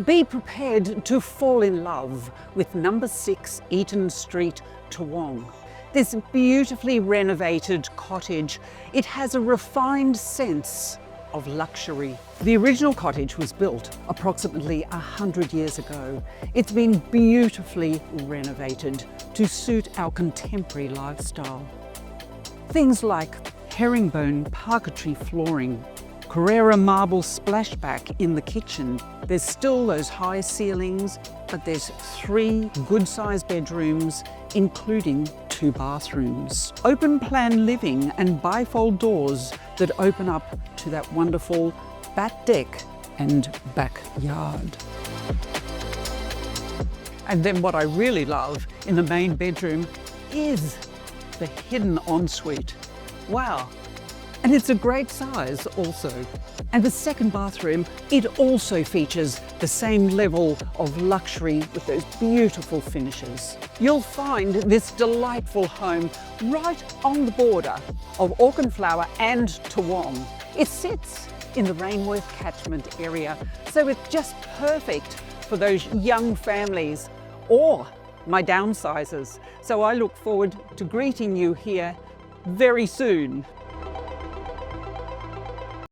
Be prepared to fall in love with number 6 Eton Street, Toowong. This beautifully renovated cottage, it has a refined sense of luxury. The original cottage was built approximately 100 years ago. It's been beautifully renovated to suit our contemporary lifestyle. Things like herringbone parquetry flooring, Carrara marble splashback in the kitchen. There's still those high ceilings, but there's 3 good-sized bedrooms, including 2 bathrooms. Open plan living and bifold doors that open up to that wonderful back deck and backyard. And then what I really love in the main bedroom is the hidden ensuite. Wow. And it's a great size also. And the second bathroom, it also features the same level of luxury with those beautiful finishes. You'll find this delightful home right on the border of Auchenflower and Toowong. It sits in the Rainworth catchment area, so it's just perfect for those young families or my downsizers. So I look forward to greeting you here very soon.